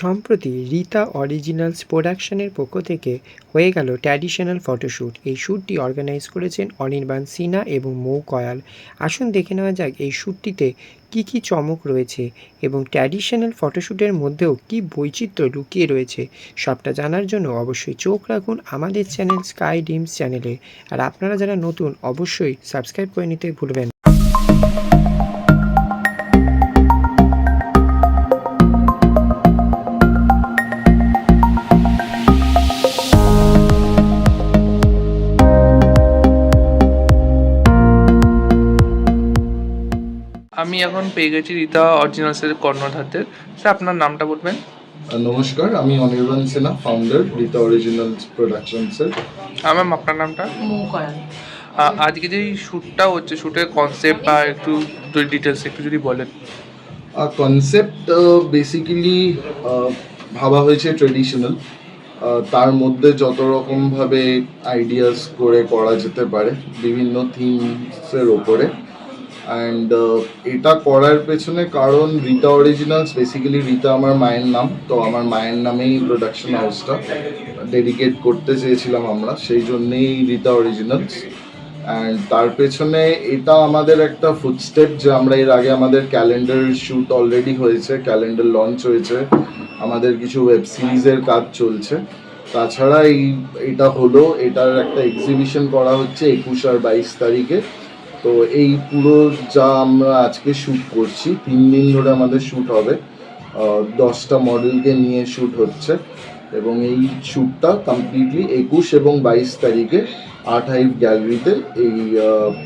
সম্প্রতি রীতা অরিজিনালস প্রোডাকশনের পক্ষ থেকে হয়ে গেল ট্র্যাডিশনাল ফটোশ্যুট। এই শ্যুটটি অর্গানাইজ করেছেন অনির্বাণ সিনহা এবং মৌ কয়াল। আসুন দেখে নেওয়া যাক এই শ্যুটটিতে কী কী চমক রয়েছে এবং ট্র্যাডিশনাল ফটোশ্যুটের মধ্যেও কী বৈচিত্র্য লুকিয়ে রয়েছে। সবটা জানার জন্য অবশ্যই চোখ রাখুন আমাদের চ্যানেল স্কাই ড্রিমস চ্যানেলে। আর আপনারা যারা নতুন অবশ্যই সাবস্ক্রাইব করে নিতে ভুলবেন না। আমি এখন পেয়ে গেছি রীতা অরিজিনালসের কর্ণধারদের। স্যার আপনার নামটা বলবেন? নমস্কার, আমি অনির্বাণ সিনহা, ফাউন্ডার রীতা অরিজিনালস প্রোডাকশনসের। ম্যাম আপনার নামটা? মৌ কয়াল। আজকে যে শ্যুটটা হচ্ছে, শ্যুটের কনসেপ্ট বা একটু ডিটেলস একটু যদি বলেন। কনসেপ্ট বেসিক্যালি ভাবা হয়েছে ট্রেডিশনাল, তার মধ্যে যত রকমভাবে আইডিয়াস করে করা যেতে পারে বিভিন্ন থিমসের ওপরে। অ্যান্ড এটা করার পেছনে কারণ রীতা অরিজিনালস বেসিক্যালি রীতা আমার মায়ের নাম, তো আমার মায়ের নামেই প্রোডাকশন হাউসটা ডেডিকেট করতে চেয়েছিলাম আমরা, সেই জন্যেই রীতা অরিজিনালস। অ্যান্ড তার পেছনে এটা আমাদের একটা ফুটস্টেপ যে আমরা এর আগে আমাদের ক্যালেন্ডার শ্যুট অলরেডি হয়েছে, ক্যালেন্ডার লঞ্চ হয়েছে, আমাদের কিছু ওয়েব সিরিজের কাজ চলছে। তাছাড়া এটা হলো এটার একটা এক্সিবিশন করা হচ্ছে 21 আর 22 তারিখে। তো এই পুরো যা আমরা আজকে শ্যুট করছি 3 দিন ধরে আমাদের শ্যুট হবে, 10টা মডেলকে নিয়ে শ্যুট হচ্ছে। এবং এই শ্যুটটা কমপ্লিটলি 21 এবং 22 তারিখে আর্ট হাইভ গ্যালারিতে এই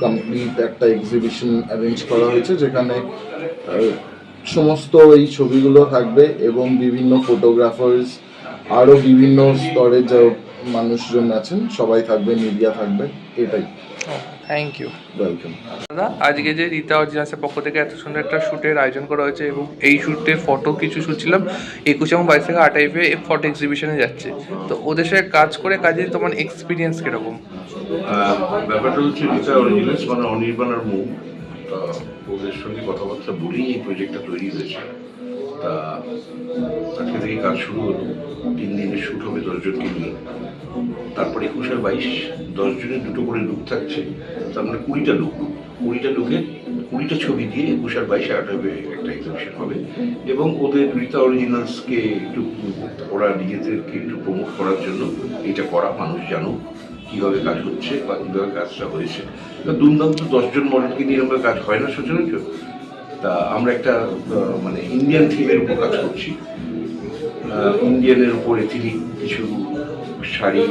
কমপ্লিট একটা এক্সিবিশন অ্যারেঞ্জ করা হয়েছে, যেখানে সমস্ত এই ছবিগুলো থাকবে এবং বিভিন্ন ফটোগ্রাফার্স, আরও বিভিন্ন স্তরের যা মানুষজন আছেন সবাই থাকবে, মিডিয়া থাকবে। এটাই। Thank you. ওয়েলকাম। দাদা, আজকে যে রীতা অরিজিনালসের পক্ষ থেকে এত সুন্দর একটা শ্যুটের আয়োজন করা হয়েছে এবং এই শ্যুটের ফটো কিছু শ্যুট ছিলাম 21 এবং 22 থেকে আর্ট হাইভে ফটো এক্সিবিশনে যাচ্ছে, তো ওদের সাথে কাজ করে কাজে তোমার এক্সপিরিয়েন্স কীরকম? ব্যাপারটা হচ্ছে রীতা অরিজিনালস মানে অনির্বাণ আর মৌ, ওদের সঙ্গে কথাবার্তা বলেই এই প্রজেক্টটা তৈরি হয়েছে। তা আজকে থেকে কাজ শুরু হলো, 3 দিনের শ্যুট হবে 10 জনকে নিয়ে। তারপর 21 আর 22 10 জনের 2টো করে লুক থাকছে, তার মানে 20টা লুক, 20টা লুকে 20টা ছবি দিয়ে 21 আর 22 আর্ট হবে একটা এক্সিবিশন হবে। এবং ওদের রীতা অরিজিনালসকে একটু ওরা নিজেদেরকে একটু প্রমোট করার জন্য এটা করা, মানুষ জানুক কীভাবে কাজ হচ্ছে বা কীভাবে কাজটা হয়েছে। দুর্দান্ত 10 জন মডেলকে নিয়ে আমরা কাজ হয় না সচরাচর। তা আমরা একটা মানে ইন্ডিয়ান থিমের উপর কাজ করছি, ইন্ডিয়ানের উপর এথিনিক কিছু শাড়ি,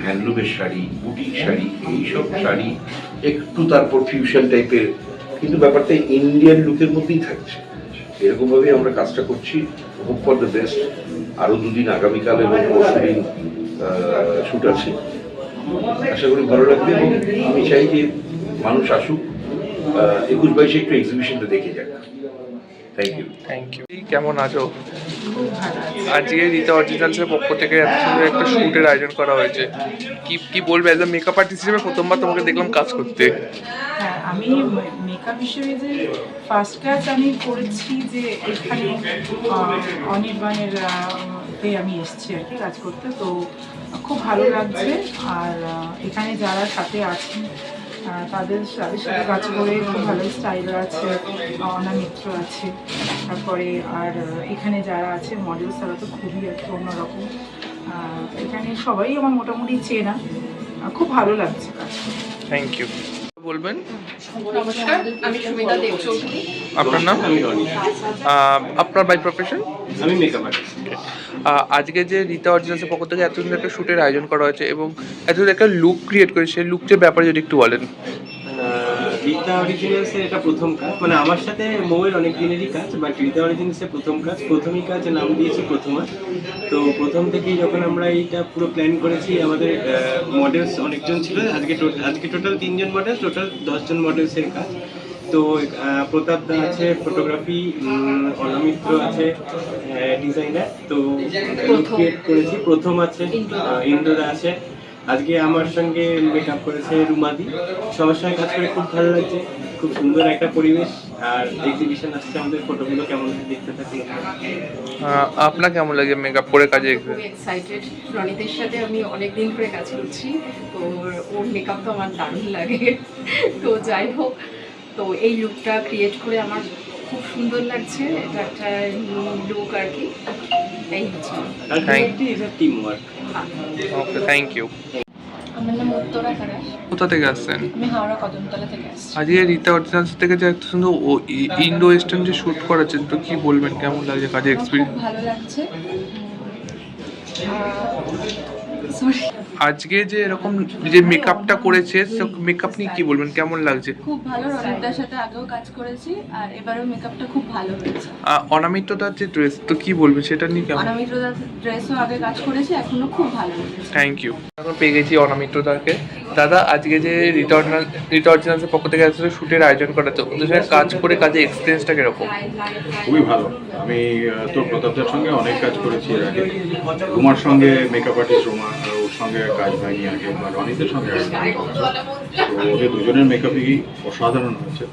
হ্যান্ডলুমের শাড়ি, বুটিক শাড়ি, এইসব শাড়ি একটু তারপর ফিউশন টাইপের, কিন্তু ব্যাপারটা ইন্ডিয়ান লুকের মধ্যেই থাকছে। এরকমভাবেই আমরা কাজটা করছি। Hope for the best. আরও 2 দিন আগামীকাল এবং পরশু দিন শ্যুট আছে, আশা করি ভালো লাগবে। এবং আমি চাই যে মানুষ আসুক, 21-22 একটু এক্সিবিশনটা দেখে যাক। Thank you. কেমন আছো? আজকে রীতা অরিজিনালসের পক্ষ থেকে এত সুন্দর একটা শ্যুটের আয়োজন করা হয়েছে, কি বলবে? অ্যাজ এ মেকআপ আর্টিস্ট হিসেবে প্রথমবার তোমাকে দেখলাম কাজ করতে। হ্যাঁ, আমি মেকআপ হিসেবে যে ফার্স্ট কাজ আমি করেছি যে এখানে অনির্বাণের তে আমি এসেছি আর কি কাজ করতে, তো খুব ভালো লাগছে। আর এখানে যারা সাথে আছেন তাদের সাথে কাজ করে খুব ভালো স্টাইল আছে, অনামিত্র আছে, তারপরে আর এখানে যারা আছে মডেলস তারা তো খুবই একটা অন্যরকম। এখানে সবাই আমার মোটামুটি চেনা, খুব ভালো লাগছে কাজ। Thank you. বলবেন? নমস্কার, আমি সুমিতা দেবচৌধুরী। আপনার নাম? আপনার বাই প্রফেশন? আমি মেকআপ আর্টিস্ট। আজকে যে রীতা অরিজিনালসের পক্ষ থেকে এত সুন্দর একটা শ্যুটের আয়োজন করা হয়েছে এবং এত সুন্দর একটা লুক ক্রিয়েট করেছে, সেই লুকটার ব্যাপারে যদি একটু বলেন। রীতা অরিজিনালসের এটা প্রথম কাজ, মানে আমার সাথে মৌয়ের অনেক দিনেরই কাজ, বাট রীতা অরিজিনালসের প্রথম কাজ, প্রথমই কাজ, নাম দিয়েছি প্রথমা। তো প্রথম থেকেই যখন আমরা এইটা পুরো প্ল্যান করেছি, আমাদের মডেলস অনেকজন ছিল। আজকে টোটাল 3 জন মডেল, টোটাল 10 জন মডেলসের কাজ। তো প্রতাপ দা আছে ফটোগ্রাফি, অনামিত্র আছে ডিজাইনার, তো ক্রিয়েট করেছি। প্রথম আছে, ইন্দ্রদা আছে, আজকে আমার সঙ্গে মেকআপ করেছে রুমাদি। সবার সঙ্গে কাজ করে খুব ভালো লাগছে, খুব সুন্দর একটা পরিবেশ। আর এক্সিবিশন আসছে, আমাদের ফটোগুলো কেমন দেখতে থাকি। আপনার কেমন লাগে মেকআপ করে কাজে? খুব এক্সাইটেড। রনিতের সাথে আমি অনেক দিন ধরে কাজ করছি, তো ওর মেকআপ তো আমার দারুণ লাগে। তো যাই হোক, তো এই লুকটা ক্রিয়েট করে আমার খুব সুন্দর লাগছে। এটা একটা লুক আর কি, এই হচ্ছে। আলটিমেটলি এটা team work. Okay, thank you. আমার নাম উত্তরা কারাস। কোথা থেকে আসছেন? আমি হাওড়া কদমতলা থেকে আসছি। আজকে রীতা অরিজিনালস থেকে যে এত সুন্দর ইন্ডো ওয়েস্টার্ন যে শ্যুট করাচ্ছেন, তো কি বলবেন, কেমন লাগছে কাজের খুব এক্সপিরিয়েন্স? ভালো লাগছে। সরি, আজকে যে এরকম যে মেকআপটা করেছে, মেকআপ নিয়ে কি বলবেন, কেমন লাগছে? খুব ভালো। রনিতার সাথে আগেও কাজ করেছি, আর এবারেও মেকআপটা খুব ভালো হয়েছে। অনামিতদার যে ড্রেস, তো কি বলবেন সেটা নিয়ে কেমন? অনামিত্রদার ড্রেসও আগে কাজ করেছি, এখনো খুব ভালো হয়েছে। Thank you. এখন পেয়ে গেছি অনামিতদাকে। দাদা, আজকে যে রীতা অরিজিনালসের পক্ষ থেকে আসলে শ্যুটের আয়োজন করা, তো ওদের সঙ্গে কাজ করে কাজের এক্সপিরিয়েন্সটা কিরকম? খুবই ভালো। আমি তো প্রতাপদার সঙ্গে অনেক কাজ করেছি এর আগে। রুমার সঙ্গে মেকআপ আর্টিস্ট রুমা, ওর সঙ্গে কাজ হয়নি আগে, বা রনিতের সঙ্গে আগে কাজ হয়েছে। তো ওদের দুজনের মেকআপই অসাধারণ হয়েছে।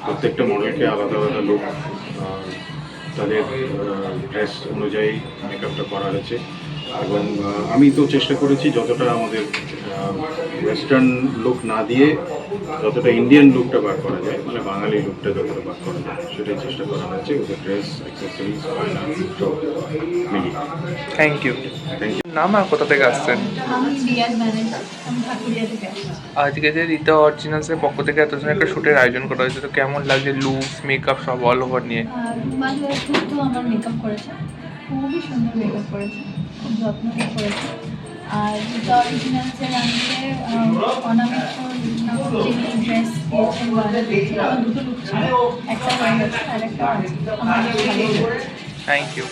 প্রত্যেকটা মডেলকে আলাদা আলাদা লুক, তাদের ড্রেস অনুযায়ী মেকআপটা করা হয়েছে। এবং আমি তো চেষ্টা করেছি যতটা আমাদের ওয়েস্টার্ন লুক না দিয়ে যতটা ইন্ডিয়ান লুকটা বার করা যায়, মানে বাঙালি লুকটা যতটা বার করা যায় সেটাই চেষ্টা করা হয়েছে। ওদের ড্রেস, অ্যাক্সেসরিজ, গয়না সব মিলিয়ে। Thank you. Thank you. নাম আর কোথা থেকে আসছেন? আমি রিয়াজ ম্যানেজার, আমি ঠাকুরিয়া থেকে আসছি। আজকে যে রীতা অরিজিনালসের পক্ষ থেকে এত সুন্দর একটা শ্যুটের আয়োজন করা হয়েছে, তো কেমন লাগছে লুকস, মেকআপ সব অল ওভার নিয়ে? রুমালি তো আমার মেকআপ করেছে, খুবই সুন্দর মেকআপ করেছে, খুব যত্ন করে করেছে। আর যেটা অরিজিনালসের আমাকে অনামিত্র যিনি ড্রেস দিয়েছেন, গয়না দিয়েছেন, আমার দুটো লুক ছিল, একটা হয়ে গেছে আর একটা আছে। আমার বেশ ভালোই লেগেছে। Thank you.